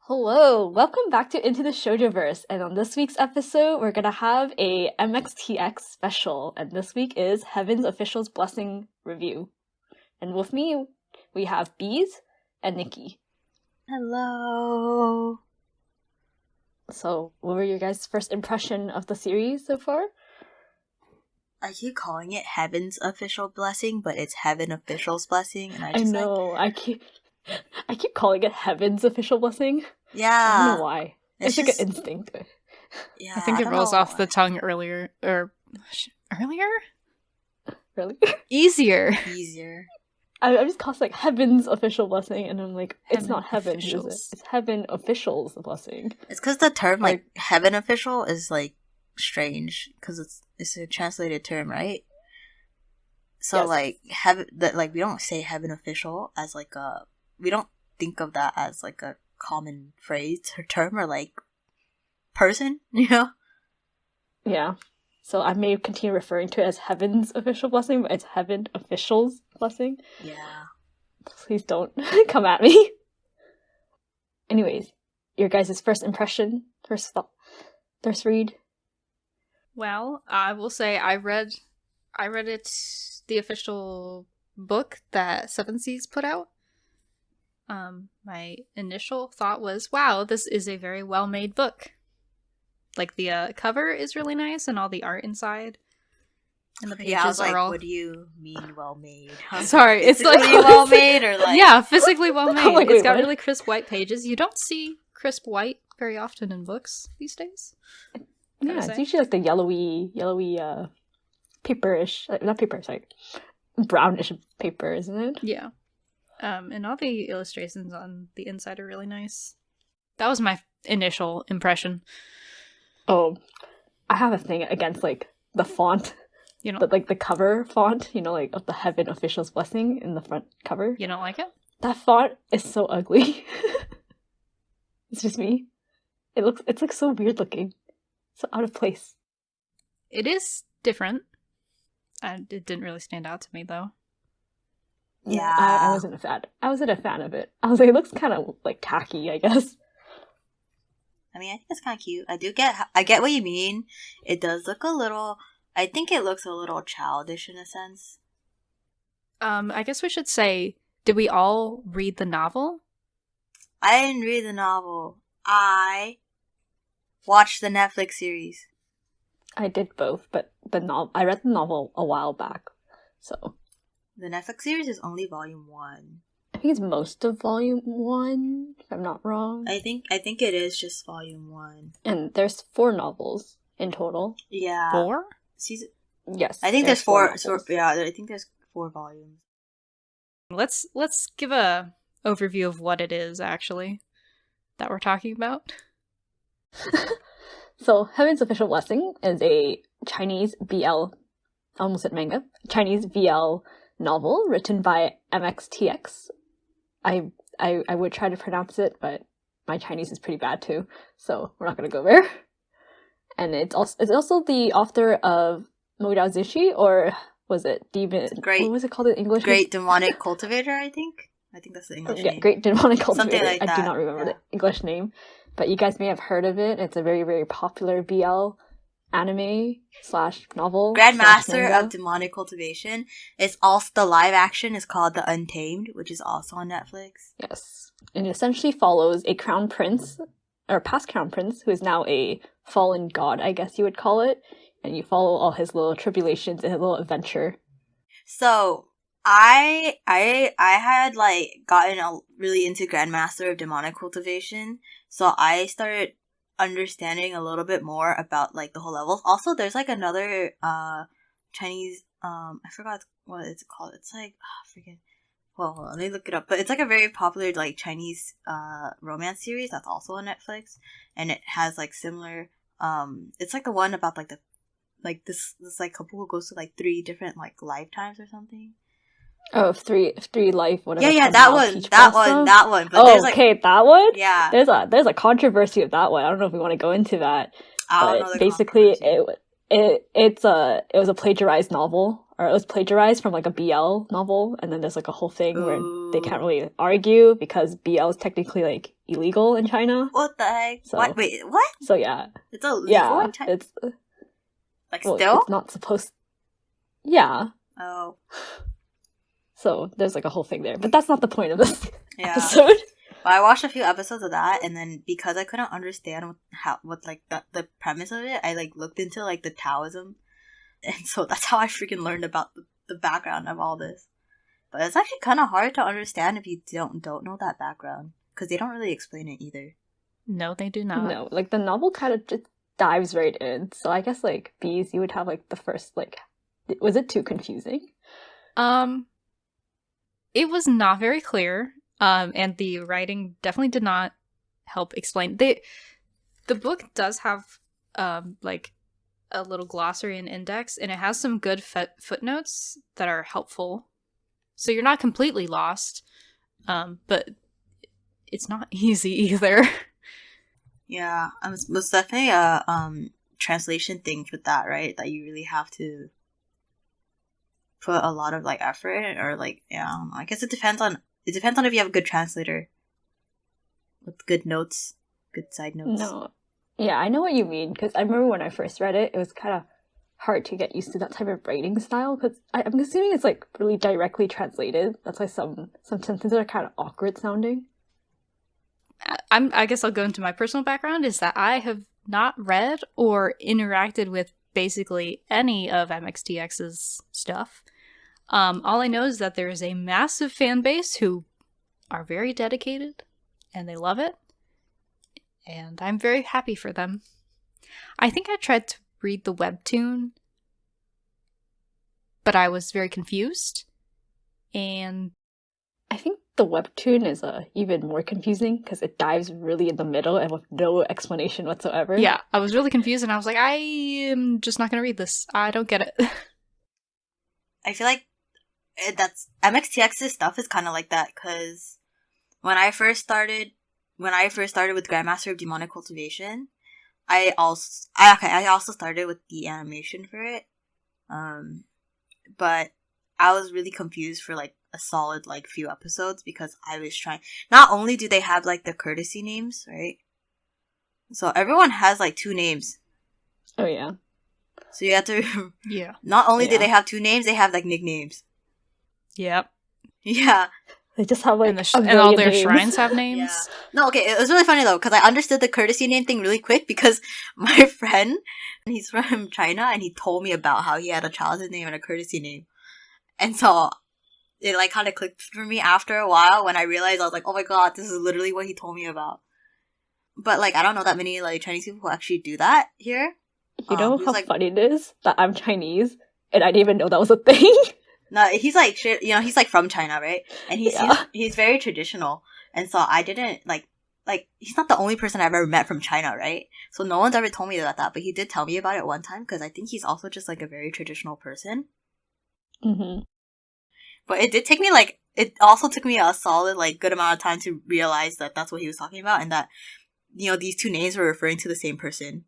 Hello, welcome back to Into the Shoujo-Verse, and on this week's episode, we're gonna have a MXTX special, and this week is Heaven's Official's Blessing review. And with me, we have Bees and Nikki. Hello. So, what were your guys' first impression of the series so far? I keep calling it Heaven's Official Blessing, but it's Heaven Official's Blessing, and I know, I keep calling it Heaven's Official Blessing. Yeah. I don't know why. It's just, like an instinct. Yeah, I think it rolls off the tongue earlier. Earlier? Really? Easier. I just call it like Heaven's Official Blessing, and I'm like, it's not Heaven, is it? It's Heaven Official's Blessing. It's because the term, like, Heaven Official is, like, strange, because it's a translated term, right? So, yes. We don't say Heaven Official as, like, we don't think of that as, like, a common phrase or term or, like, person, you know? Yeah. So I may continue referring to it as Heaven's Official Blessing, but it's Heaven Official's Blessing. Yeah. Please don't come at me. Anyways, your guys' first impression, first read? Well, I will say I read it, the official book that Seven Seas put out. My initial thought was, wow, this is a very well-made book. Like, the cover is really nice, and all the art inside. And the pages I was like, are all... what do you mean well-made? Huh? Sorry, it's like... well-made, or like... Yeah, physically well-made. Like, it's got really crisp white pages. You don't see crisp white very often in books these days. Yeah, it's usually like the yellowy, paperish, not paper, sorry, brownish paper, isn't it? Yeah. And all the illustrations on the inside are really nice. That was my initial impression. Oh, I have a thing against, like, the font. You know, but, like, the cover font, you know, like, of the Heaven Official's Blessing in the front cover. You don't like it? That font is so ugly. It's just me. It's like so weird looking. So out of place. It is different. It didn't really stand out to me, though. Yeah. I wasn't a fan. I wasn't a fan of it. I was like, it looks kind of, like, tacky, I guess. I mean, I think it's kind of cute. I get what you mean. It does look a little... I think it looks a little childish in a sense. I guess we should say, did we all read the novel? I didn't read the novel. I watched the Netflix series. I did both, but I read the novel a while back, so... The Netflix series is only volume 1. I think it's most of volume 1, if I'm not wrong. I think it is just volume 1. And there's 4 novels in total. Yeah. 4? Yes. I think there's 4. Yeah, I think there's 4 volumes. Let's give a overview of what it is, actually, that we're talking about. So, Heaven's Official Blessing is a Chinese BL, almost said manga, Chinese BL novel written by MXTX. I would try to pronounce it, but my Chinese is pretty bad too, so we're not going to go there. And it's also the author of Modao Zishi, or was it Demon? What was it called in English? Great Demonic Cultivator, I think. I think that's the English name. Great Demonic Cultivator. Something like that. I do not remember the English name, but you guys may have heard of it. It's a very, very popular BL anime / novel. Grandmaster of Demonic Cultivation. It's also the live action is called The Untamed, which is also on Netflix. Yes, and it essentially follows a crown prince, or past crown prince, who is now a fallen god, I guess you would call it, and you follow all his little tribulations and his little adventure. So I had like gotten really into Grandmaster of Demonic Cultivation, so I started understanding a little bit more about like the whole levels. Also, there's like another Chinese I forgot what it's called. It's like I forget. Well, hold on, let me look it up. But it's like a very popular like Chinese romance series that's also on Netflix, and it has like similar. It's like the one about like this like couple who goes to like 3 different like lifetimes or something. Oh, three life, whatever. Yeah, that one. But oh, okay, that one? Yeah. There's a controversy of that one. I don't know if we want to go into that. But basically, it was a plagiarized novel, or it was plagiarized from like a BL novel, and then there's like a whole thing where they can't really argue because BL is technically like illegal in China. What the heck? So, What? Wait, what? So yeah. It's illegal Yeah, in China? it's... Like, well, still? it's not supposed... Yeah. Oh. So there's like a whole thing there. But that's not the point of this Yeah. episode. Well, I watched a few episodes of that, and then because I couldn't understand what like the premise of it, I like looked into like the Taoism, and so that's how I freaking learned about the background of all this. But it's actually kind of hard to understand if you don't know that background, because they don't really explain it either. No, they do not. No, like the novel kind of just dives right in. So I guess like Bees, you would have like the first like, was it too confusing? It was not very clear. And the writing definitely did not help explain. The book does have like a little glossary and index, and it has some good footnotes that are helpful. So you're not completely lost, but it's not easy either. Yeah, it's definitely a translation thing with that, right? That you really have to put a lot of like effort in, or like, yeah, I don't know. I guess it depends on if you have a good translator with good notes, good side notes. No. Yeah, I know what you mean, because I remember when I first read it, it was kind of hard to get used to that type of writing style, because I'm assuming it's like really directly translated. That's why some sentences are kind of awkward sounding. I guess I'll go into my personal background, is that I have not read or interacted with basically any of MXTX's stuff. All I know is that there is a massive fan base who are very dedicated, and they love it, and I'm very happy for them. I think I tried to read the webtoon, but I was very confused, and I think the webtoon is even more confusing, because it dives really in the middle and with no explanation whatsoever. yeah, I was really confused, and I was like, I am just not going to read this. I don't get it. I feel like that's MXTX's stuff is kind of like that, because when I first started with Grandmaster of Demonic Cultivation, I also started with the animation for it, but I was really confused for like a solid like few episodes, because I was trying. Not only do they have like the courtesy names, right? So everyone has like 2 names. Oh yeah. So you have to. Yeah. Not only do they have 2 names, they have like nicknames. Yep. Yeah. They just have like and all their names. shrines have names. Yeah. No, okay, it was really funny though, because I understood the courtesy name thing really quick, because my friend, he's from China, and he told me about how he had a childhood name and a courtesy name. And so it like kind of clicked for me after a while when I realized, I was like, oh my god, this is literally what he told me about. But like, I don't know that many like Chinese people who actually do that here. You know how like, funny it is that I'm Chinese and I didn't even know that was a thing? No, he's like shit. You know, he's like from China, right? And he's very traditional. And so I didn't like he's not the only person I've ever met from China, right? So no one's ever told me about that, but he did tell me about it one time, because I think he's also just like a very traditional person. Mm-hmm. But it also took me a solid like good amount of time to realize that that's what he was talking about, and that, you know, these 2 names were referring to the same person.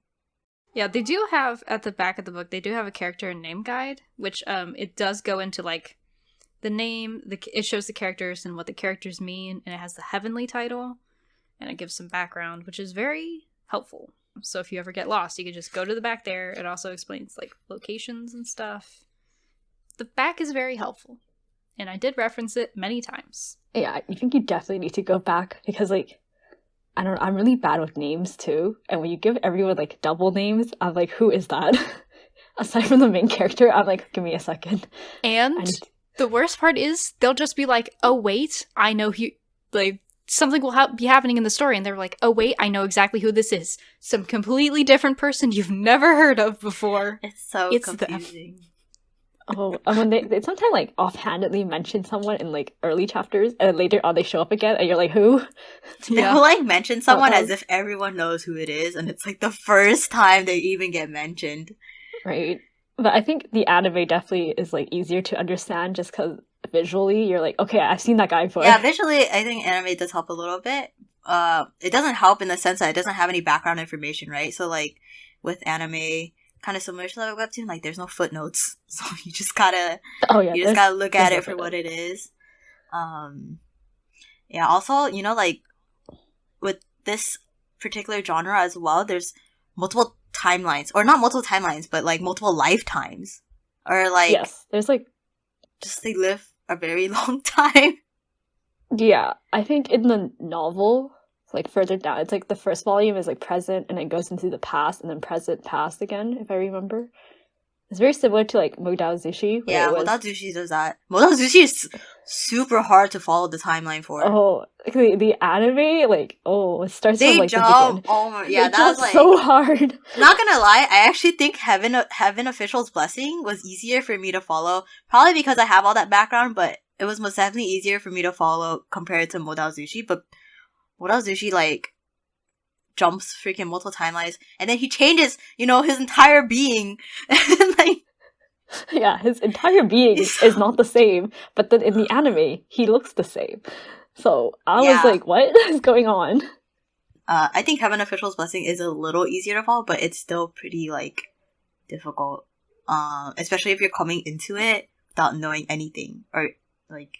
Yeah, they do have, at the back of the book, they do have a character and name guide, which it does go into, like, the name, it shows the characters and what the characters mean, and it has the heavenly title, and it gives some background, which is very helpful. So if you ever get lost, you can just go to the back there. It also explains, like, locations and stuff. The back is very helpful, and I did reference it many times. Yeah, I think you definitely need to go back, because, like, I don't know, I'm really bad with names too. And when you give everyone like double names, I'm like, who is that? Aside from the main character, I'm like, give me a second. And the worst part is they'll just be like, oh wait, I know who, like, something will be happening in the story, and they're like, oh wait, I know exactly who this is. Some completely different person you've never heard of before. It's confusing. Them. Oh, and when they sometimes like offhandedly mention someone in like early chapters, and later on they show up again, and you're like, who? They'll like mention someone as if everyone knows who it is, and it's like the first time they even get mentioned. Right. But I think the anime definitely is like easier to understand, just because visually you're like, okay, I've seen that guy before. Yeah, visually I think anime does help a little bit. It doesn't help in the sense that it doesn't have any background information, right? So like with anime, kind of similar to the webtoon, like there's no footnotes, so you just gotta look at it for what it is. Yeah, also, you know, like with this particular genre as well, there's multiple timelines, or not multiple timelines, but like multiple lifetimes, or like Yes, there's like, just they live a very long time. yeah, I think in the novel, like further down, it's like the first volume is like present and it goes into the past and then present past again, if I remember. It's very similar to like Modao Zushi. Yeah, Modao Zushi does that. Modao Zushi is super hard to follow the timeline for. Oh, the anime, like, oh, it starts They from like jump. the begin. Oh my, yeah, They that jump was like so hard. Not gonna lie, I actually think Heaven Official's Blessing was easier for me to follow. Probably because I have all that background, but it was most definitely easier for me to follow compared to Modao Zushi. But Modao Zushi, like, jumps freaking multiple timelines, and then he changes, his entire being. And, like, Yeah, his entire being is not the same, but then in the anime, he looks the same. So I was like, what is going on? I think Heaven Official's Blessing is a little easier to follow, but it's still pretty, like, difficult. Especially if you're coming into it without knowing anything. Or, like,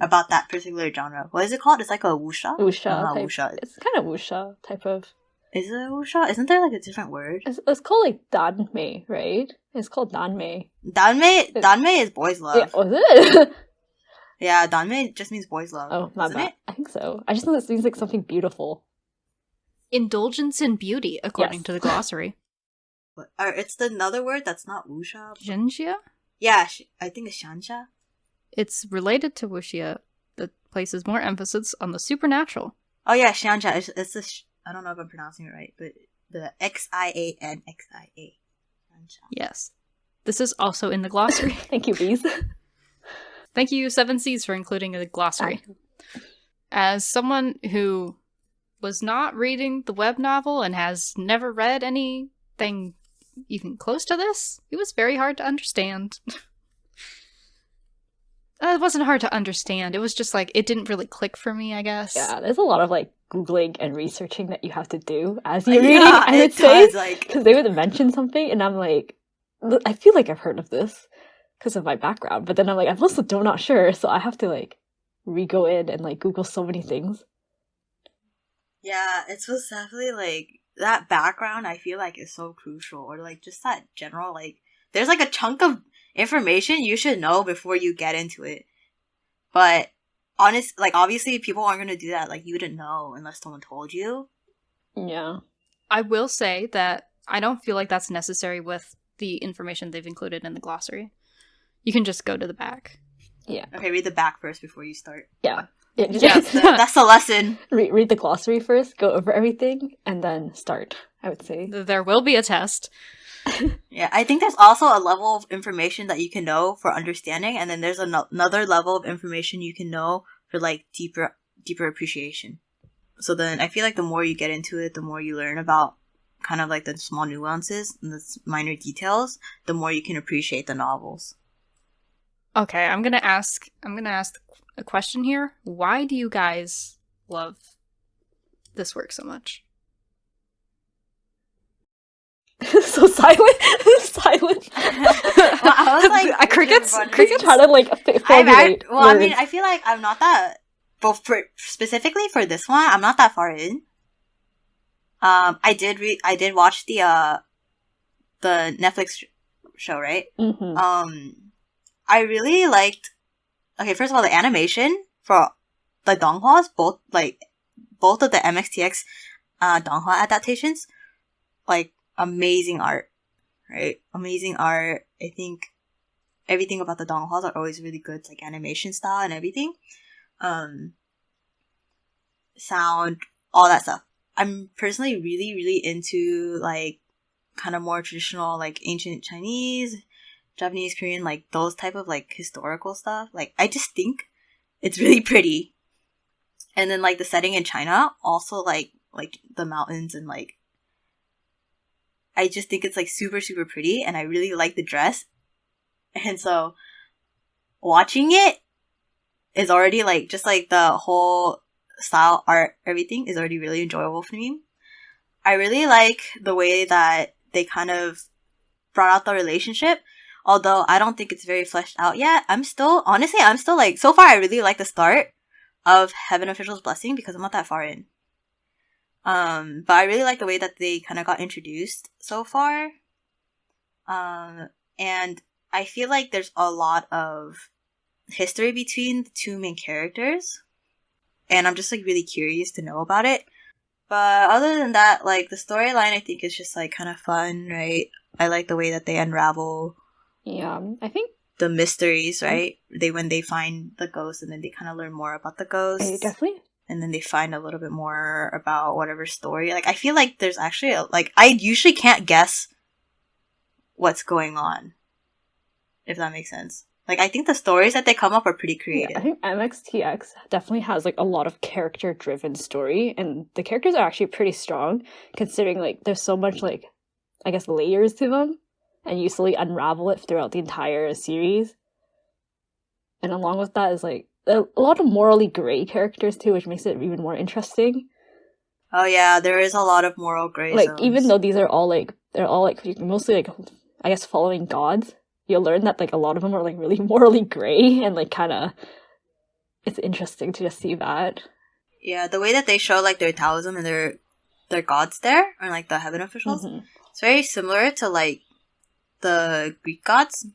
about that particular genre. What is it called? It's like a wuxia? Wuxia type. Wuxia. It's kind of wuxia type of. Is it wuxia? Isn't there, like, a different word? It's called, like, danmei, right? It's called danmei. Danmei is boys' love. Yeah, was it? Yeah, danmei just means boys' love. Oh, my doesn't bad. it? I think so. I just know it means like something beautiful. Indulgence in beauty, according Yes. to the glossary. Or it's another word that's not wuxia. Jinjia? Yeah, I think it's shansha. It's related to wuxia that places more emphasis on the supernatural. Oh yeah, shansha. It's I don't know if I'm pronouncing it right, but the Xian Xia. Shansha. Yes. This is also in the glossary. Thank you, Bees. Thank you, 7Cs, for including the glossary. As someone who was not reading the web novel and has never read anything even close to this, it was very hard to understand. It wasn't hard to understand. It was just like, it didn't really click for me, I guess. Yeah, there's a lot of like Googling and researching that you have to do as you're reading, I would say. Because they would mention something and I'm like, I feel like I've heard of this because of my background. But then I'm like, I'm also not sure. So I have to like re-go in and like Google so many things. Yeah, it's most definitely like that background I feel like is so crucial. Or like just that general, like, there's like a chunk of information you should know before you get into it. But obviously people aren't going to do that. Like, you wouldn't know unless someone told you. Yeah. I will say that I don't feel like that's necessary with the information they've included in the glossary. You can just go to the back. Yeah. Okay, read the back first before you start. Yeah. That's the lesson. Read the glossary first, go over everything, and then start, I would say. There will be a test. Yeah, I think there's also a level of information that you can know for understanding, and then there's another level of information you can know for like deeper appreciation. So then I feel like the more you get into it, the more you learn about kind of like the small nuances and the minor details, the more you can appreciate the novels. Okay, I'm gonna ask a question here. Why do you guys love this work so much? So silent. Silent. Well, I was like, crickets Trying to like formulate I mean, I feel like I'm not that. But specifically for this one, I'm not that far in. I did watch the Netflix show, right? Mm-hmm. I really liked. Okay, first of all, the animation for the donghwas, both of the MXTX donghua adaptations, like, amazing art, right? Amazing art. I think everything about the donghwas are always really good, like animation style and everything. Sound, all that stuff. I'm personally really, really into like kind of more traditional, like ancient Chinese, Japanese, Korean, like those type of like historical stuff. Like, I just think it's really pretty. And then like the setting in China, also like the mountains, and like I just think it's like super, super pretty, and I really like the dress. And so watching it is already like, just like the whole style, art, everything is already really enjoyable for me. I really like the way that they kind of brought out the relationship, although I don't think it's very fleshed out yet. I'm still like, so far I really like the start of Heaven Official's Blessing because I'm not that far in. But I really like the way that they kind of got introduced so far. And I feel like there's a lot of history between the two main characters. And I'm just like really curious to know about it. But other than that, like the storyline I think is just like kind of fun, right? I like the way that they unravel I think the mysteries, right? When they find the ghost and then they kind of learn more about the ghost. definitely. And then they find a little bit more about whatever story. Like I feel like there's actually I usually can't guess what's going on, if that makes sense. Like, I think the stories that they come up are pretty creative. Yeah, I think MXTX definitely has, like, a lot of character-driven story, and the characters are actually pretty strong, considering, like, there's so much, like, I guess, layers to them, and you slowly unravel it throughout the entire series. And along with that is, like, a lot of morally gray characters, too, which makes it even more interesting. Oh, yeah, there is a lot of moral gray Like, zones. even though these are all, like, they're all, like, mostly, like, I guess, following gods, you'll learn that, like, a lot of them are, like, really morally gray, and, like, kind of, it's interesting to just see that. Yeah, the way that they show, like, their Taoism and their gods there, or, like, the heaven officials, it's very similar to, like, the Greek gods,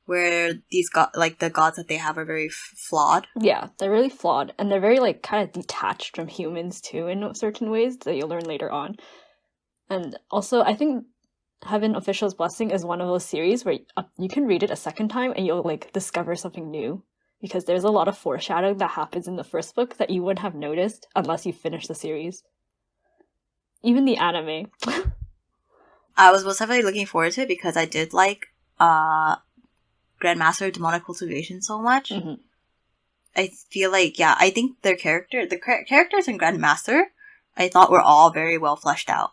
where these the gods that they have are very flawed. Yeah, they're really flawed, and they're very, like, kind of detached from humans, too, in certain ways that you'll learn later on. And also, I think Heaven Official's Blessing is one of those series where you can read it a second time and you'll, like, discover something new. Because there's a lot of foreshadowing that happens in the first book that you wouldn't have noticed unless you finish the series. Even the anime. I was most definitely looking forward to it because I did like Grandmaster Demonic Cultivation so much. I feel like, yeah, I think the characters in Grandmaster, I thought were all very well fleshed out.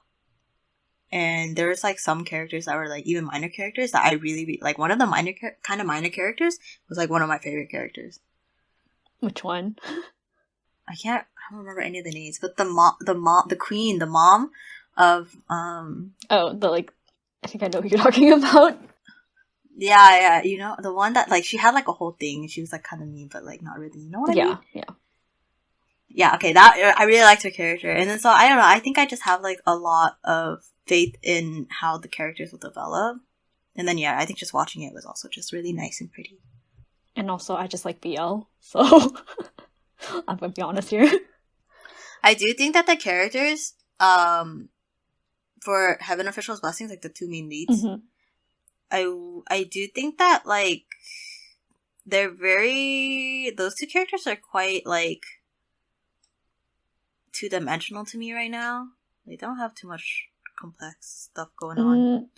And there was, like, some characters that were, like, even minor characters that I really like. One of the minor characters was, like, one of my favorite characters. Which one? I don't remember any of the names, but the queen, the mom of, Oh, I think I know who you're talking about. Yeah, you know, the one that, like, she had, like, a whole thing, and she was, like, kind of mean, but, like, not really, you know what I mean? Yeah, okay, that, I really liked her character, and then, so, I don't know, I think I just have, like, a lot of faith in how the characters will develop. And then, yeah, I think just watching it was also just really nice and pretty. And also, I just like BL, so I'm gonna be honest here. I do think that the characters, for Heaven Official's Blessings, like the two main leads, I do think that, like, those two characters are quite, like, two-dimensional to me right now. They don't have too much complex stuff going on.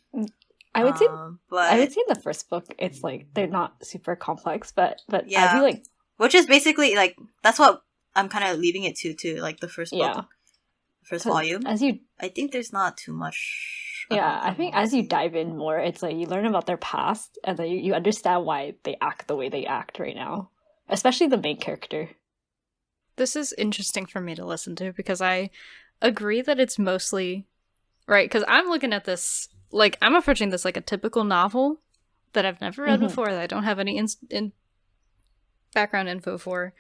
I would say but I would say in the first book it's like they're not super complex, but yeah, I feel like, which is basically like that's what I'm kind of leaving it to like the first book, first volume. I think there's not too much. Yeah, I think as you dive in more, it's like you learn about their past and then you understand why they act the way they act right now, especially the main character. This is interesting for me to listen to because I agree that it's mostly right, because I'm looking at this, like, I'm approaching this like a typical novel that I've never read before, that I don't have any background info for.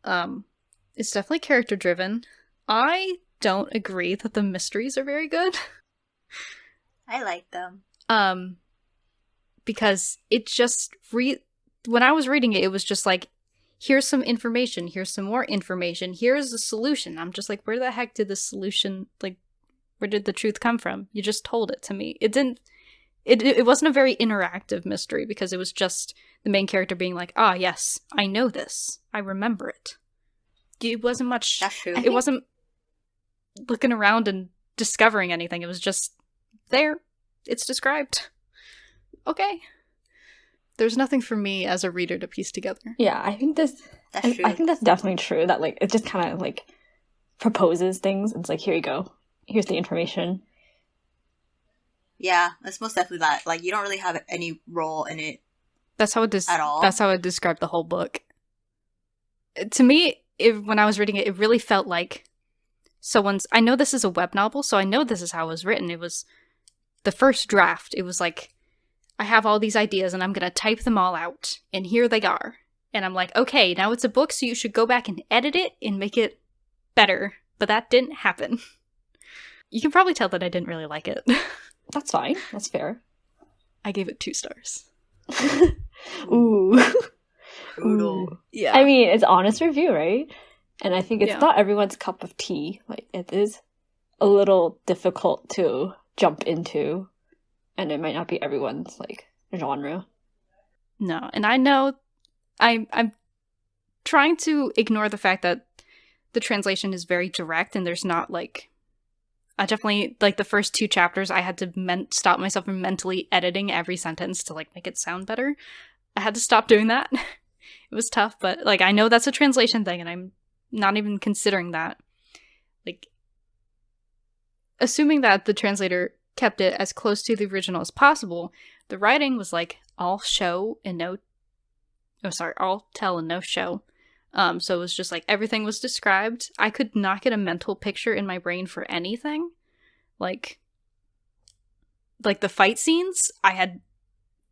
It's definitely character-driven. I don't agree that the mysteries are very good. I like them. Because it just, when I was reading it, it was just like, here's some information, here's some more information, here's the solution. I'm just like, where the heck did the solution, like, where did the truth come from? You just told it to me. It wasn't a very interactive mystery because it was just the main character being like, ah, yes, I know this. I remember it. It wasn't much. That's true. It wasn't looking around and discovering anything. It was just there. It's described. Okay. There's nothing for me as a reader to piece together. Yeah, I think that's true. I think that's definitely true. That, like, it just kind of like proposes things. It's like, here you go. Here's the information. Yeah, it's most definitely that. Like, you don't really have any role in it. That's how it at all. That's how I described the whole book. To me, when I was reading it, it really felt like I know this is a web novel, so I know this is how it was written. It was the first draft. It was like, I have all these ideas and I'm going to type them all out. And here they are. And I'm like, okay, now it's a book, so you should go back and edit it and make it better but that didn't happen. You can probably tell that I didn't really like it. That's fine. That's fair. I gave it 2 stars. Ooh. Brutal. Yeah. I mean, it's honest review, right? And I think it's Yeah. not everyone's cup of tea. Like, it is a little difficult to jump into, and it might not be everyone's, like, genre. No, and I know I'm trying to ignore the fact that the translation is very direct and there's not, like, I definitely, like, the first 2 chapters, I had to stop myself from mentally editing every sentence to, like, make it sound better. I had to stop doing that. It was tough, but, like, I know that's a translation thing, and I'm not even considering that. Like, assuming that the translator kept it as close to the original as possible, the writing was, like, all tell and no show. So it was just like everything was described. I could not get a mental picture in my brain for anything. Like the fight scenes, I had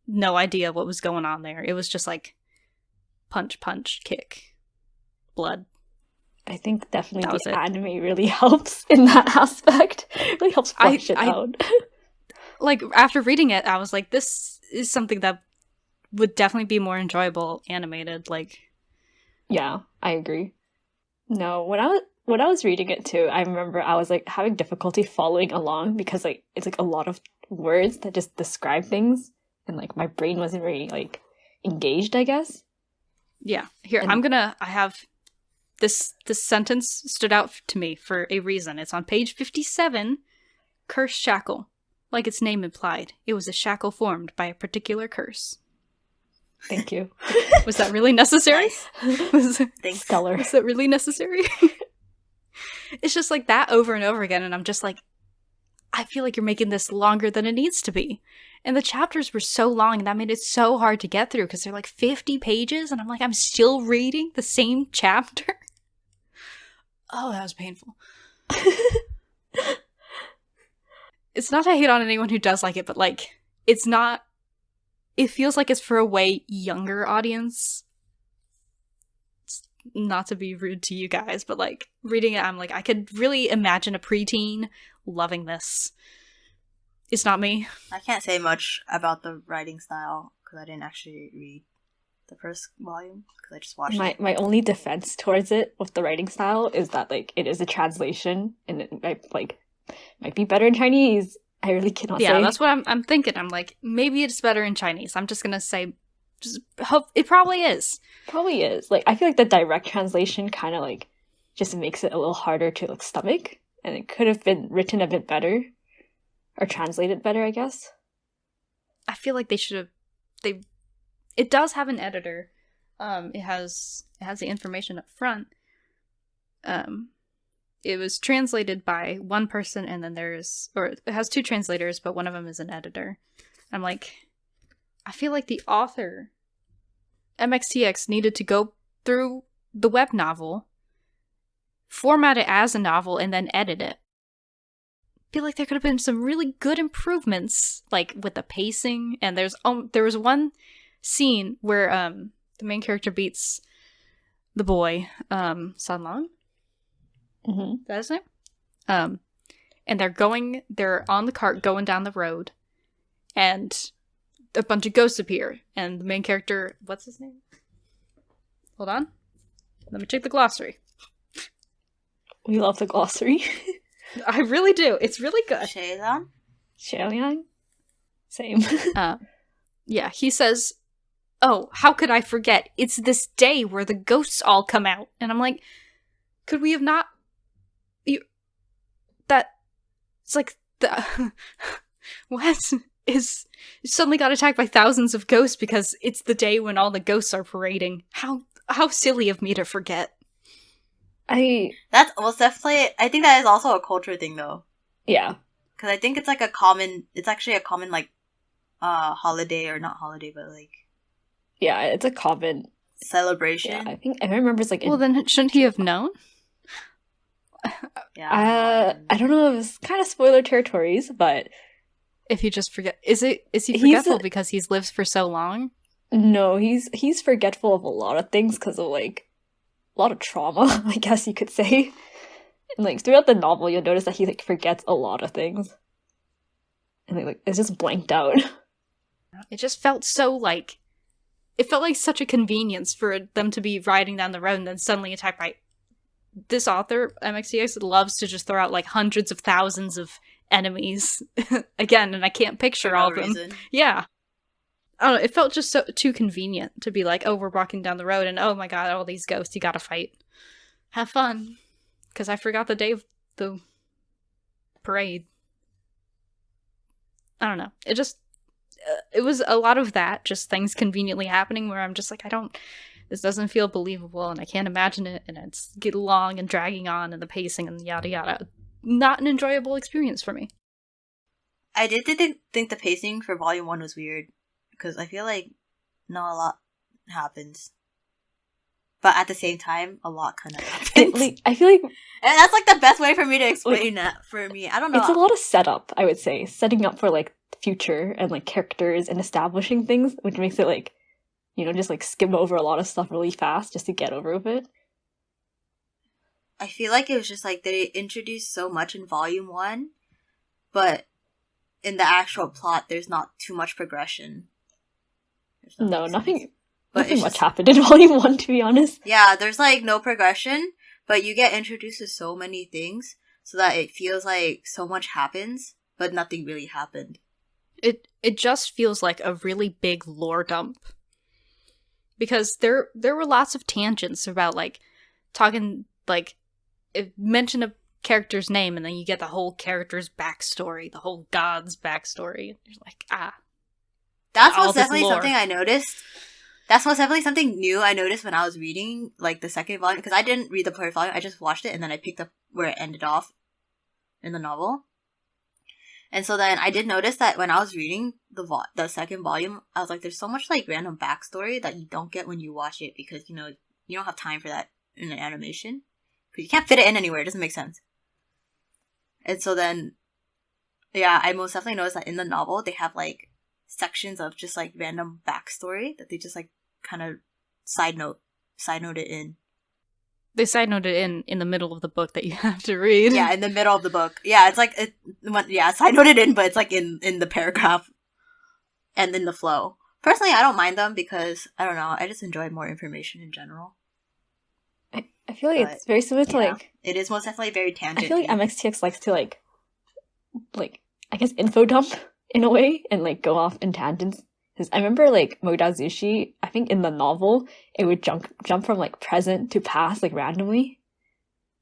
no idea what was going on there. It was just like punch, punch, kick, blood. I think definitely That was the it. anime really helps in that aspect. It really helps flesh it out. Like, after reading it, I was like, this is something that would definitely be more enjoyable animated. Like, Yeah, I agree. No, when I was reading it too, I remember I was like having difficulty following along because like it's like a lot of words that just describe things, and like my brain wasn't very like engaged, I guess. yeah. Here, And- I have this sentence stood out to me for a reason. It's on page 57. Cursed shackle. Like its name implied, it was a shackle formed by a particular curse. Thank you. Was that really necessary? Nice. Was Thanks. Stellar. that really necessary? It's just like that over and over again, and I'm just like, I feel like you're making this longer than it needs to be. And the chapters were so long, and that made it so hard to get through, because they're like 50 pages, and I'm like, I'm still reading the same chapter? Oh, that was painful. It's not to hate on anyone who does like it, but like, it's not, it feels like it's for a way younger audience. It's not to be rude to you guys, but like, reading it, I'm like, I could really imagine a preteen loving this. It's not me. I can't say much about the writing style because I didn't actually read the first volume because I just watched it. My only defense towards it with the writing style is that like it is a translation and it might be better in Chinese. I really cannot Yeah, say. that's what I'm thinking. I'm like, maybe it's better in Chinese. I'm just gonna say, just hope it probably is. Probably is. Like I feel like the direct translation kind of like just makes it a little harder to like stomach, and it could have been written a bit better or translated better, I guess. I feel like they should have. It does have an editor. It has the information up front. It was translated by one person, and then it has 2 translators, but one of them is an editor. I'm like, I feel like the author, MXTX, needed to go through the web novel, format it as a novel, and then edit it. I feel like there could have been some really good improvements, like with the pacing. And there was one scene where the main character beats the boy, Sanlong. Mm-hmm. Is that his name? And they're on the cart going down the road, and a bunch of ghosts appear, and the main character, what's his name? Hold on. Let me check the glossary. We love the glossary. I really do. It's really good. Shaylan? Xiaoliang? Same. Yeah, he says, oh, how could I forget? It's this day where the ghosts all come out. And I'm like, could we have not... It's like, what? Is suddenly got attacked by thousands of ghosts because it's the day when all the ghosts are parading. How silly of me to forget. That's definitely. I think that is also a culture thing though, Yeah. because I think it's like it's actually a common like, holiday or not holiday, but like Yeah, it's a common... celebration. Yeah, I think I remember it's like... Well, then shouldn't he have known? Yeah. I don't know if it's kind of spoiler territories, but... If you just forget, is he He's forgetful because he's lived for so long? No, he's forgetful of a lot of things because of like a lot of trauma, I guess you could say. And like throughout the novel, you'll notice that he like forgets a lot of things, and like it's just blanked out. It just felt so like it felt like such a convenience for them to be riding down the road and then suddenly attacked by this author. MXTX loves to just throw out like hundreds of thousands of enemies again, and I can't picture all of them. Yeah. I don't know, it felt just so too convenient to be like, oh, we're walking down the road and oh my god, all these ghosts, you gotta fight. Have fun. Because I forgot the day of the parade. I don't know. It just, it was a lot of that, just things conveniently happening where I'm just like, this doesn't feel believable and I can't imagine it, and it's getting long and dragging on and the pacing and yada yada. Not an enjoyable experience for me. I did think the pacing for Volume 1 was weird, because I feel like not a lot happens. But at the same time, a lot kind of happens. I feel like... And that's like the best way for me to explain that for me. I don't know. It's a lot of setup, I would say. Setting up for like the future and like characters and establishing things, which makes it like, just like skim over a lot of stuff really fast just to get over with it. I feel like it was just like they introduced so much in Volume 1, but in the actual plot, there's not too much progression. No, nothing But much happened in Volume 1, to be honest. Yeah, there's like no progression, but you get introduced to so many things so that it feels like so much happens, but nothing really happened. It just feels like a really big lore dump. Because there were lots of tangents about like talking, like mention a character's name and then you get the whole character's backstory, the whole god's backstory. You're like, That's most definitely something I noticed. That's most definitely something new I noticed when I was reading, like, the second volume. Because I didn't read the first volume, I just watched it, and then I picked up where it ended off in the novel. And so then I did notice that when I was reading the second volume, I was like, there's so much, like, random backstory that you don't get when you watch it, because, you don't have time for that in an animation. Because you can't fit it in anywhere, it doesn't make sense. And so then, yeah, I most definitely noticed that in the novel, they have, like, sections of just like random backstory that they just like kind of side note it in. They side note it in the middle of the book that you have to read. Yeah, in the middle of the book. Yeah, it's like side note it in, but it's like in the paragraph and in the flow. Personally, I don't mind them because I don't know. I just enjoy more information in general. I feel like it's very similar to like it is most definitely very tangent. I feel like MXTX likes to like I guess info dump in a way, and like go off in tangents. Because I remember like Modazushi, I think in the novel, it would jump from like present to past like randomly.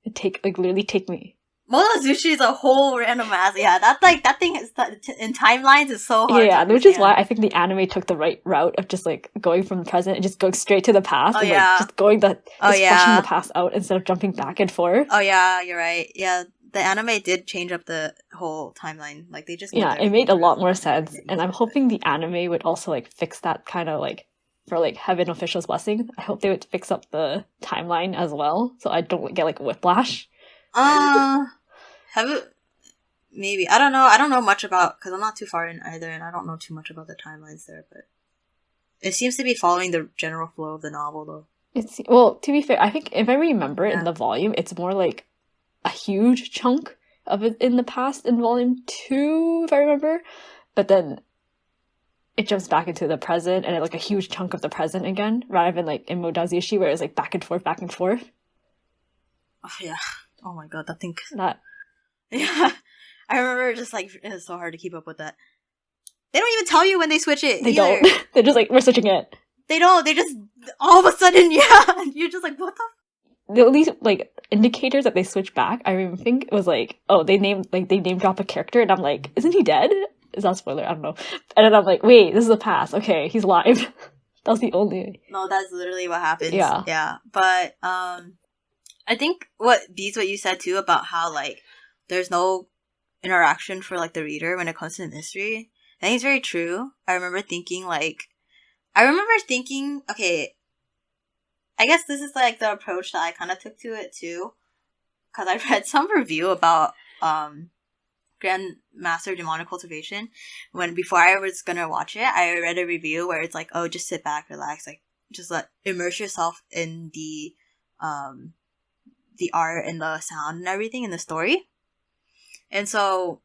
It'd literally take me. Modazushi is a whole random ass. Yeah, that's like that thing is in timelines is so hard. Yeah, which is why I think the anime took the right route of just like going from the present and just going straight to the past. Like just going flushing the past out instead of jumping back and forth. Oh yeah, you're right. Yeah. The anime did change up the whole timeline. Like, they just... Yeah, it made a lot more sense. And I'm hoping the anime would also, like, fix that kind of, like, for, like, Heaven Official's Blessing. I hope they would fix up the timeline as well, so I don't get, like, whiplash. Maybe. I don't know. I don't know much about... Because I'm not too far in either, and I don't know too much about the timelines there, but... It seems to be following the general flow of the novel, though. Well, to be fair, I think if I remember in the volume, it's more, like, a huge chunk of it in the past in volume 2, if I remember, but then it jumps back into the present and like a huge chunk of the present again, rather than like in Modazushi where it's like back and forth. Oh yeah. Oh my god, that thing. Yeah. I remember just like it's so hard to keep up with that. They don't even tell you when they switch it. They don't. They're just like, we're switching it. They don't. They just all of a sudden, you're just like, what the. The only like indicators that they switch back, I think it was like, oh, they name drop a character, and I'm like, isn't he dead? Is that a spoiler? I don't know. And then I'm like, wait, this is the past. Okay, he's live. That was the only. No, that's literally what happens. Yeah. But I think what you said too about how like there's no interaction for like the reader when it comes to mystery. I think it's very true. I remember thinking, okay. I guess this is like the approach that I kind of took to it too, because I read some review about Grandmaster Demonic Cultivation. Before I was gonna watch it, I read a review where it's like, oh, just sit back, relax, like just immerse yourself in the the art and the sound and everything in the story. And so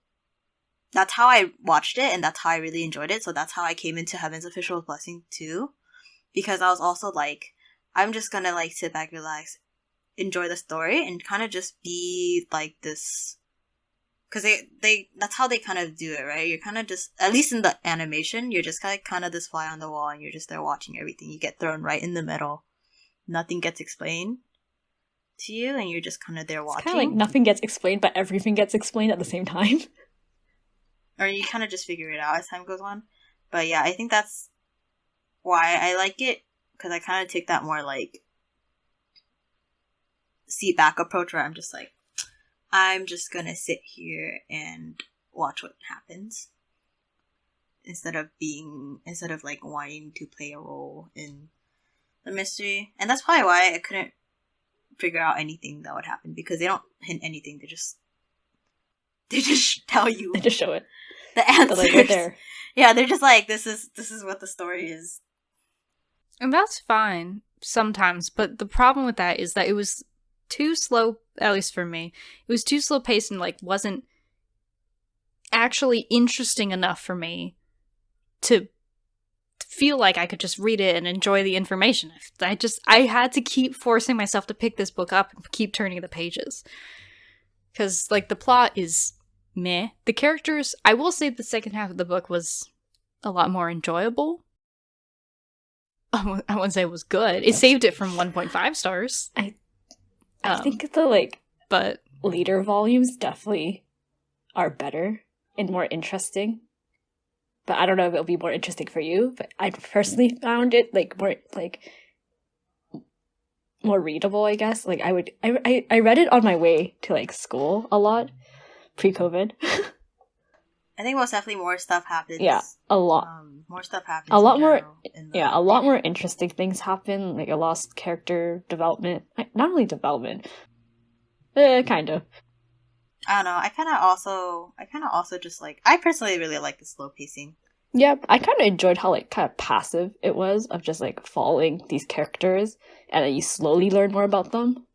that's how I watched it, and that's how I really enjoyed it. So that's how I came into Heaven's Official Blessing too, because I was also like, I'm just gonna like sit back, relax, enjoy the story, and kind of just be like this. Because they that's how they kind of do it, right? You're kind of just, at least in the animation, you're just kind of this fly on the wall, and you're just there watching everything. You get thrown right in the middle. Nothing gets explained to you, and you're just kind of there watching. It's kind of like nothing gets explained, but everything gets explained at the same time. Or you kind of just figure it out as time goes on. But yeah, I think that's why I like it, because I kind of take that more like seat back approach, where I'm just like, I'm just gonna sit here and watch what happens instead of like wanting to play a role in the mystery. And that's probably why I couldn't figure out anything that would happen, because they don't hint anything. They just tell you. They just show it. The answers. Like right there. Yeah, they're just like, this is what the story is. And that's fine sometimes, but the problem with that is that it was too slow, at least for me. It was too slow paced and like wasn't actually interesting enough for me to feel like I could just read it and enjoy the information. I had to keep forcing myself to pick this book up and keep turning the pages. Because like the plot is meh. The characters, I will say the second half of the book was a lot more enjoyable. I wouldn't say it was good. It saved it from 1.5 stars. I think but later volumes definitely are better and more interesting. But I don't know if it'll be more interesting for you. But I personally found it more readable, I guess. Like I read it on my way to like school a lot pre-COVID. I think most definitely more stuff happens. Yeah, a lot. More stuff happens. A lot more. A lot more interesting things happen. Like a lot of character development. Not really development. Kind of. I don't know. I kind of also just like, I personally really like the slow pacing. Yeah, I kind of enjoyed how like kind of passive it was, of just like following these characters, and then you slowly learn more about them.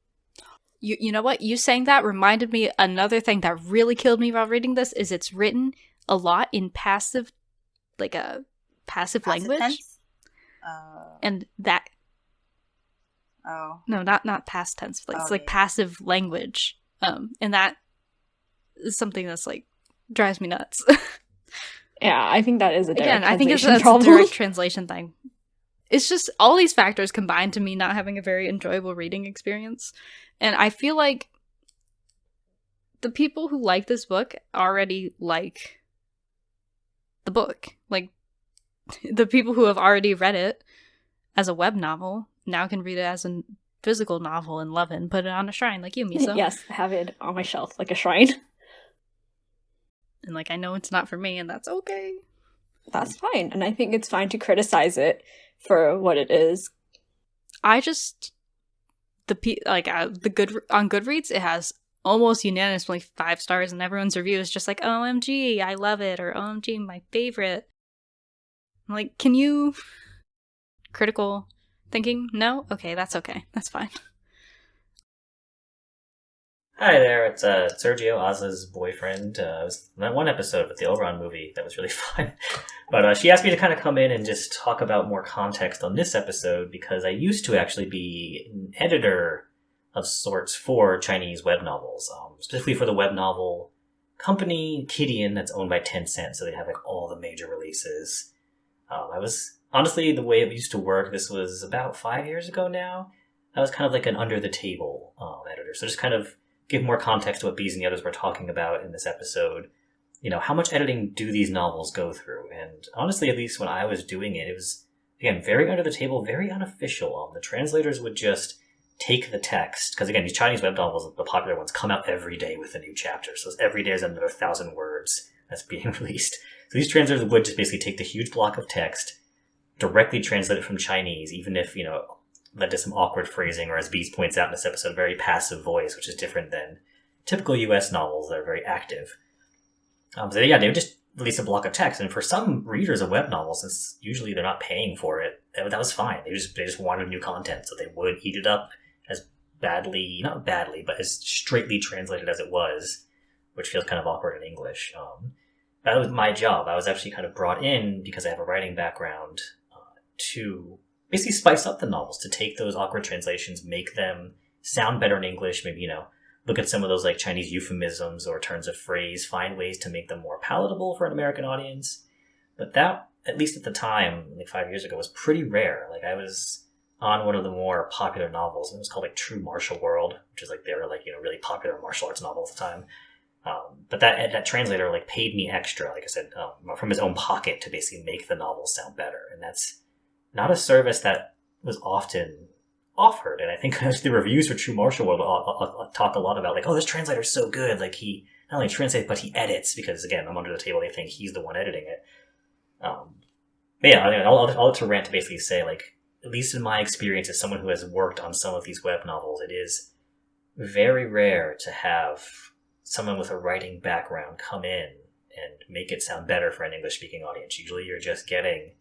You know what? You saying that reminded me, another thing that really killed me while reading this is it's written a lot in passive, like a passive language. Tense? And that... Oh. No, not past tense. Like, it's like passive language. And that is something that's like, drives me nuts. Yeah, I think that is a direct I think it's translation a direct translation thing. It's just all these factors combined to me not having a very enjoyable reading experience. And I feel like the people who like this book already like the book. Like, the people who have already read it as a web novel now can read it as a physical novel and love it and put it on a shrine, like you, Miso. Yes, have it on my shelf, like a shrine. And like, I know it's not for me, and that's okay. That's fine, and I think it's fine to criticize it for what it is. I just... on Goodreads, it has almost unanimously 5 stars, and everyone's review is just like, OMG, I love it, or OMG, my favorite. I'm like, can you... Critical thinking? No? Okay, that's okay. That's fine. Hi there, it's Sergio, Oz's boyfriend. It was that one episode with the Elrond movie that was really fun. But she asked me to kind of come in and just talk about more context on this episode, because I used to actually be an editor of sorts for Chinese web novels, specifically for the web novel company Kidian that's owned by Tencent, so they have like all the major releases. I was, honestly, the way it used to work, this was about 5 years ago now, I was kind of like an under-the-table editor, so just kind of give more context to what Bees and the others were talking about in this episode. You know, how much editing do these novels go through? And honestly, at least when I was doing it, it was, again, very under the table, very unofficial. The translators would just take the text, because again, these Chinese web novels, the popular ones, come out every day with a new chapter. So every day is another 1,000 words that's being released. So these translators would just basically take the huge block of text, directly translate it from Chinese, even if, you know, led to some awkward phrasing, or as Bees points out in this episode, very passive voice, which is different than typical US novels that are very active. So yeah, they would just release a block of text, and for some readers of web novels, since usually they're not paying for it, that was fine. They just wanted new content, so they would eat it up as badly, not badly, but as straightly translated as it was, which feels kind of awkward in English. That was my job. I was actually kind of brought in because I have a writing background to basically spice up the novels, to take those awkward translations, make them sound better in English, maybe, look at some of those like Chinese euphemisms or turns of phrase, find ways to make them more palatable for an American audience. But that, at least at the time, like 5 years ago, was pretty rare. Like I was on one of the more popular novels, and it was called like True Martial World, which is like they were like really popular martial arts novel at the time. But that translator like paid me extra, like I said, from his own pocket to basically make the novel sound better, and that's not a service that was often offered. And I think the reviews for True Martial World talk a lot about like, oh, this translator's so good, like he not only translates but he edits, because again, I'm under the table, they think he's the one editing it. But yeah, I mean, I'll to rant to basically say, like, at least in my experience as someone who has worked on some of these web novels, it is very rare to have someone with a writing background come in and make it sound better for an English-speaking audience. Usually you're just getting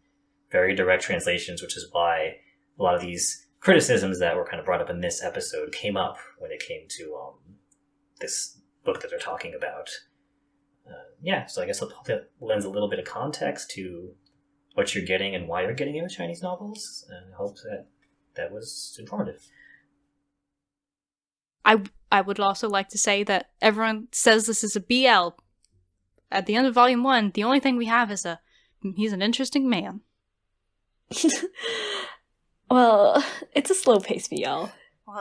very direct translations, which is why a lot of these criticisms that were kind of brought up in this episode came up when it came to this book that they're talking about. So I guess that lends a little bit of context to what you're getting and why you're getting it with Chinese novels, and I hope that was informative. I would also like to say that everyone says this is a BL. At the end of Volume 1, the only thing we have is he's an interesting man. Well, it's a slow-paced BL. Well,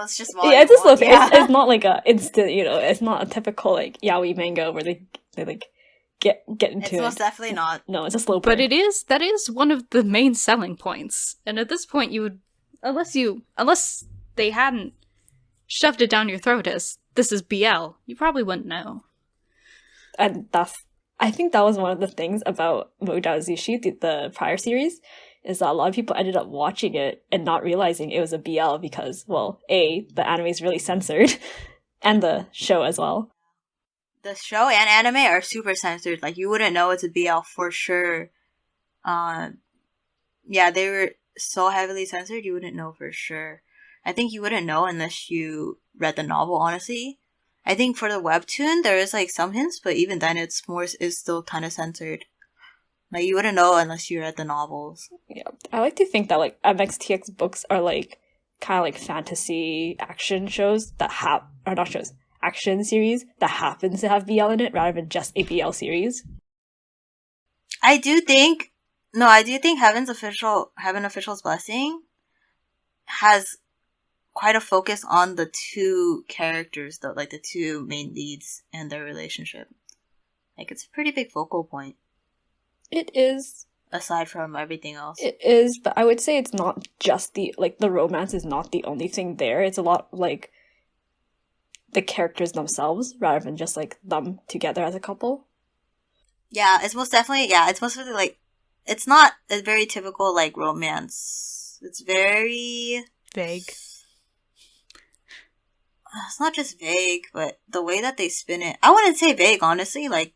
it's just it's a slow pace. Yeah. It's not like a instant, it's not a typical like yaoi manga where they like get into It's it. most definitely not. No, it's a slow But burn. that is one of the main selling points. And at this point, you would, unless they hadn't shoved it down your throat as this is BL, you probably wouldn't know. And I think that was one of the things about Modazushi, the prior series, is that a lot of people ended up watching it and not realizing it was a BL because, well, A, the anime is really censored, and the show as well. The show and anime are super censored. Like, you wouldn't know it's a BL for sure. Yeah, they were so heavily censored, you wouldn't know for sure. I think you wouldn't know unless you read the novel, honestly. I think for the webtoon, there is like some hints, but even then it's still kind of censored. Like, you wouldn't know unless you read the novels. Yeah, I like to think that like MXTX books are like kind of like fantasy action shows that action series that happens to have BL in it rather than just a BL series. I do think Heaven Official's Blessing has quite a focus on the two characters, though, like the two main leads and their relationship. Like, it's a pretty big focal point. It is. Aside from everything else. It is, but I would say it's not just the romance is not the only thing there. It's a lot like the characters themselves rather than just like them together as a couple. Yeah, it's most definitely like, it's not a very typical like romance. It's very Vague. It's not just vague, but the way that they spin it, I wouldn't say vague, honestly. Like,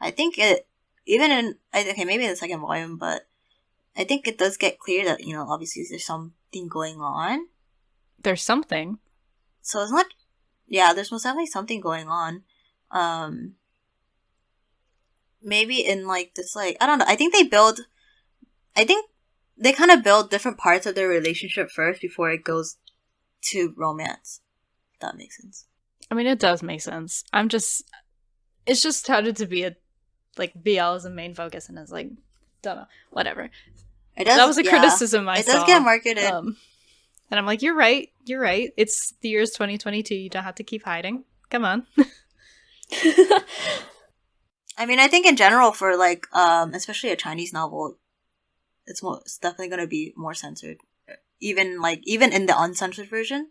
I think it, even in, okay, maybe in the second volume, but I think it does get clear that, obviously there's something going on. There's something. So it's not, yeah, there's most definitely something going on. Maybe in like this, like, I don't know, I think they kind of build different parts of their relationship first before it goes to romance. If that makes sense. I mean, it does make sense. It's just started to be a, like, BL as a main focus, and it's like, don't know, whatever. That was a criticism I saw. It does get marketed. And I'm like, you're right. It's the year's 2022. You don't have to keep hiding. Come on. I mean, I think in general for, like, especially a Chinese novel, it's definitely going to be more censored. Even in the uncensored version,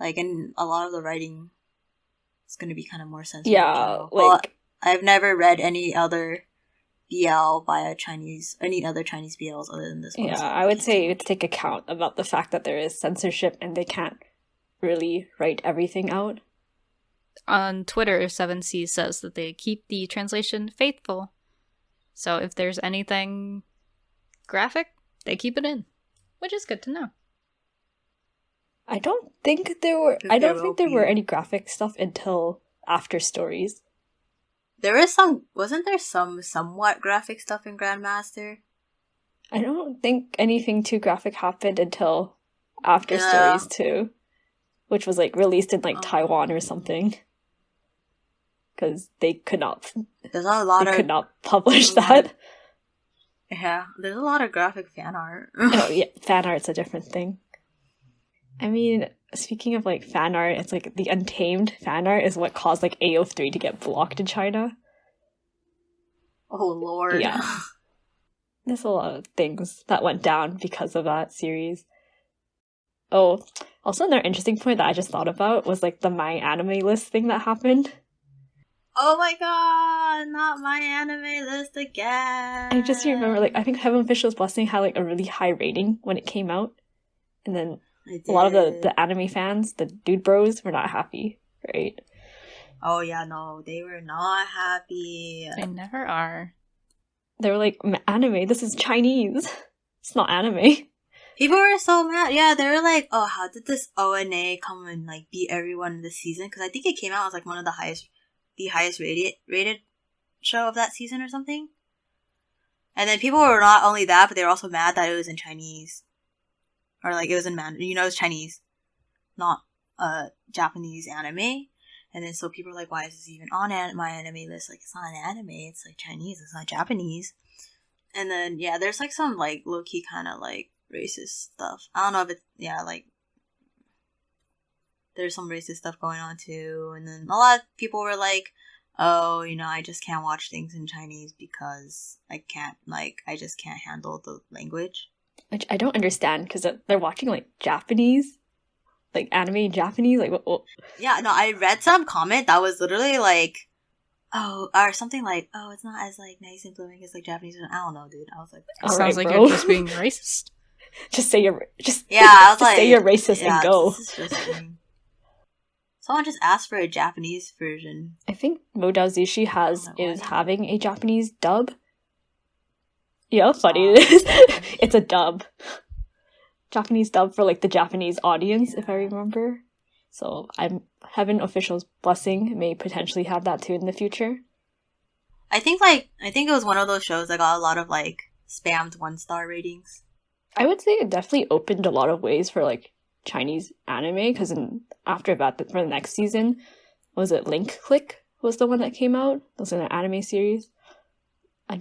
like, in a lot of the writing, it's going to be kind of more censored. Yeah, like... Well, I've never read any other BL by any other Chinese BLs other than this one. Yeah, I would say to take account about the fact that there is censorship and they can't really write everything out. On Twitter, 7C says that they keep the translation faithful. So if there's anything graphic, they keep it in, which is good to know. I don't think there were. If I there don't think will there were be. any graphic stuff until after stories. There is some. Wasn't there some somewhat graphic stuff in Grandmaster? I don't think anything too graphic happened until after Yeah. stories too, which was like released in like Taiwan or Um, something, because they could not. There's a lot They of could not publish a lot that. of- yeah. There's a lot of graphic fan art. Oh yeah, fan art's a different thing. I mean, speaking of like fan art, it's like the Untamed fan art is what caused like AO3 to get blocked in China. Oh Lord. Yeah. There's a lot of things that went down because of that series. Oh, also another interesting point that I just thought about was like the My Anime List thing that happened. Oh my god! Not my anime list again. I just remember like I think Heaven Official's Blessing had like a really high rating when it came out, and then a lot of the anime fans, the dude bros, were not happy, right? Oh yeah, no, they were not happy. They never are. They were like, anime, this is Chinese. It's not anime. People were so mad. Yeah, they were like, "Oh, how did this ONA come and like beat everyone this season?" Because I think it came out as like one of the highest rated show of that season or something. And then people were not only that, but they were also mad that it was in Chinese, or like it was in Mandarin. It's Chinese, not Japanese anime. And then so people are like, "Why is this even on my anime list? Like it's not an anime. It's like Chinese. It's not Japanese." And then yeah, there's like some like low key kind of like racist stuff. I don't know if it's like there's some racist stuff going on too. And then a lot of people were like, "Oh, I just can't watch things in Chinese because I just can't handle the language." Which I don't understand because they're watching like Japanese, like anime in Japanese. Like, what? Yeah, no, I read some comment that was literally like, "Oh," or something like, "Oh, it's not as like nice and blooming as like Japanese." I don't know, dude. I was like, It sounds like bro. you're just being racist. Just say you're I was just like, say you're racist and go. This is just someone just asked for a Japanese version. I think Modauzushi is having a Japanese dub. Yeah, funny it is. It's a dub. Japanese dub for like the Japanese audience, if I remember. So Heaven Official's Blessing may potentially have that too in the future. I think it was one of those shows that got a lot of like spammed 1-star ratings. I would say it definitely opened a lot of ways for like Chinese anime, because after that, for the next season, was it Link Click was the one that came out? That was an anime series. There's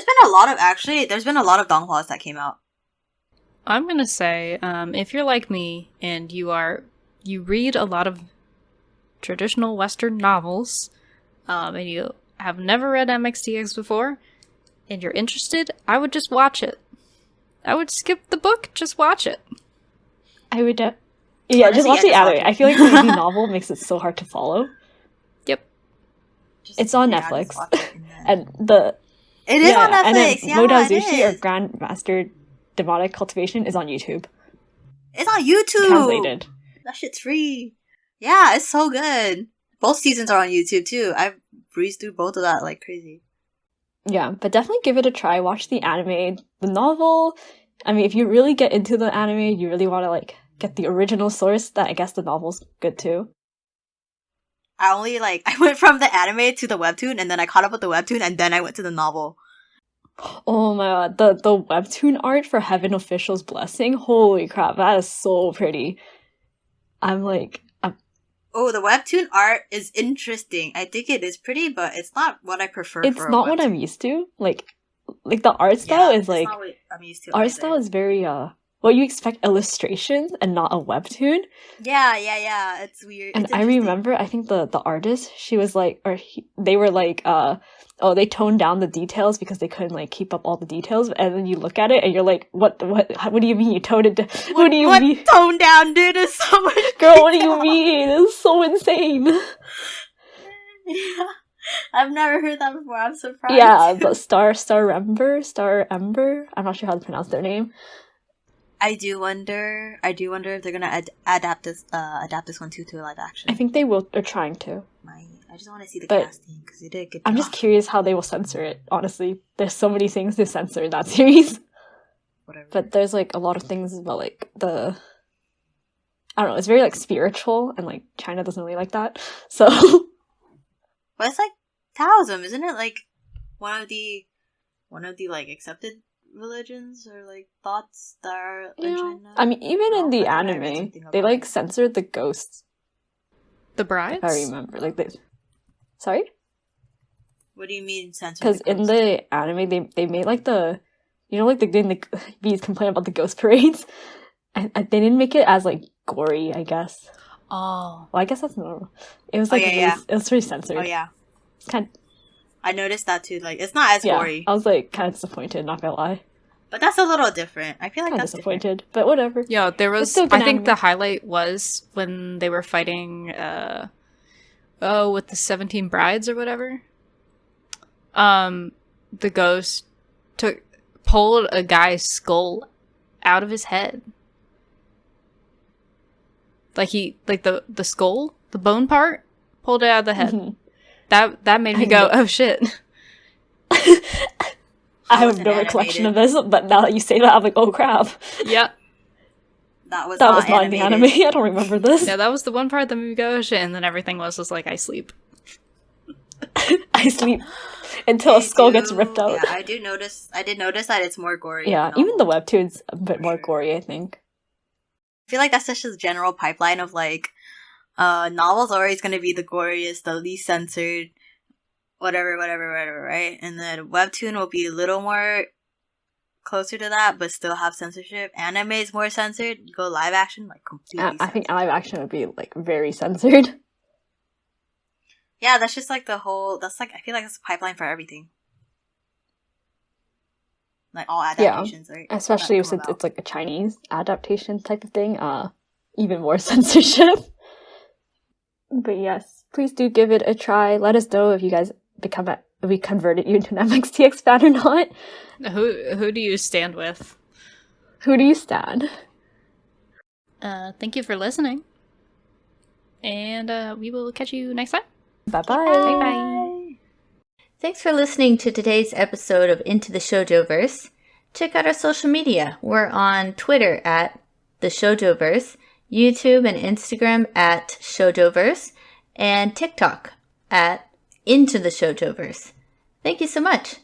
been a lot of donghwas that came out. I'm gonna say, if you're like me and you read a lot of traditional Western novels, and you have never read MXTX before, and you're interested, I would just watch it. I would skip the book, just watch it. I would, just watch the anime. I feel like the indie novel makes it so hard to follow. Yep. It's on Netflix, and it is on Netflix. And then Modauzushi, or is. Grandmaster Demonic Cultivation, is on YouTube. It's on YouTube. Translated. That shit's free. Yeah, it's so good. Both seasons are on YouTube too. I've breezed through both of that like crazy. Yeah, but definitely give it a try. Watch the anime. The novel, I mean, if you really get into the anime, you really want to like get the original source, that I guess the novel's good too. I went from the anime to the webtoon, and then I caught up with the webtoon, and then I went to the novel. Oh my god, the webtoon art for Heaven Official's Blessing, holy crap, that is so pretty. I'm like... Oh, the webtoon art is interesting. I think it is pretty, but it's not what I prefer. It's not what I'm used to. Like the art style is like... not what I'm used to. Art style is very, what you expect, illustrations and not a webtoon. Yeah. It's weird. And I remember, I think the artist, she was like, they were like, they toned down the details because they couldn't like keep up all the details. And then you look at it and you're like, what do you mean you toned it down? What do you mean? Toned down, dude? Is so much Girl, what do you mean? It's so insane. Yeah. I've never heard that before. I'm surprised. Yeah, but Star Ember. I'm not sure how to pronounce their name. I do wonder if they're gonna adapt this one too to a live action. I think they will. They're trying to. I just want to see the casting because they did a good job. I'm just curious how they will censor it. Honestly, there's so many things to censor in that series. Whatever. But there's like a lot of things about like I don't know, it's very like spiritual, and like China doesn't really like that. So But it's like Taoism, isn't it? Like one of the like accepted religions or like thoughts that are in China. I mean, even in the I read anime, something they about like it. censored the ghosts. The brides? If I remember, like they. Sorry, What do you mean censored? because in the anime, they made like the, like the bees complain about the ghost parades, and they didn't make it as like gory, I guess. Oh. Well, I guess that's normal. It was like it was pretty censored. Oh yeah, It's kind of, I noticed that too. Like it's not as gory, I was like kind of disappointed, not gonna lie. but that's a little different. I feel like Kind of that's different. disappointed, but whatever. Yeah, there It's was. still I good think anime. the highlight was when they were fighting. With the 17 brides or whatever. The ghost pulled a guy's skull out of his head. Like the skull, the bone part, pulled it out of the head. Mhm. That made me I go, know. oh shit. I have wasn't no recollection of animated. this, but now that you say that, I'm like, oh crap, Yep. That was that not was not in the animated. anime. I don't remember this. Yeah, that was the one part that made me go, oh shit, and then everything was just like, I sleep. I sleep until a skull gets ripped out. Yeah, I did notice that it's more gory. Yeah, in the even the novel. webtoon's a bit For more sure. gory, I think. I feel like that's just a general pipeline of like, novels are always going to be the goriest, the least censored, whatever, right? And then webtoon will be a little more closer to that, but still have censorship. Anime is more censored. You go live action, like completely. I think censored. live action would be like very censored. Yeah, that's just like the whole. That's like I feel like that's a pipeline for everything. Like all adaptations, right? Especially that come since about. it's like a Chinese adaptation type of thing. Even more censorship. But yes, please do give it a try. Let us know if you guys if we converted you into an MXTX fan or not. Who do you stand with? Who do you stand? Thank you for listening. And we will catch you next time. Bye-bye. Bye. Thanks for listening to today's episode of Into the Shoujo-Verse. Check out our social media. We're on Twitter at the Shoujo-Verse, YouTube and Instagram at Shoujo-Verse, and TikTok at Into the Shoujo-Verse. Thank you so much.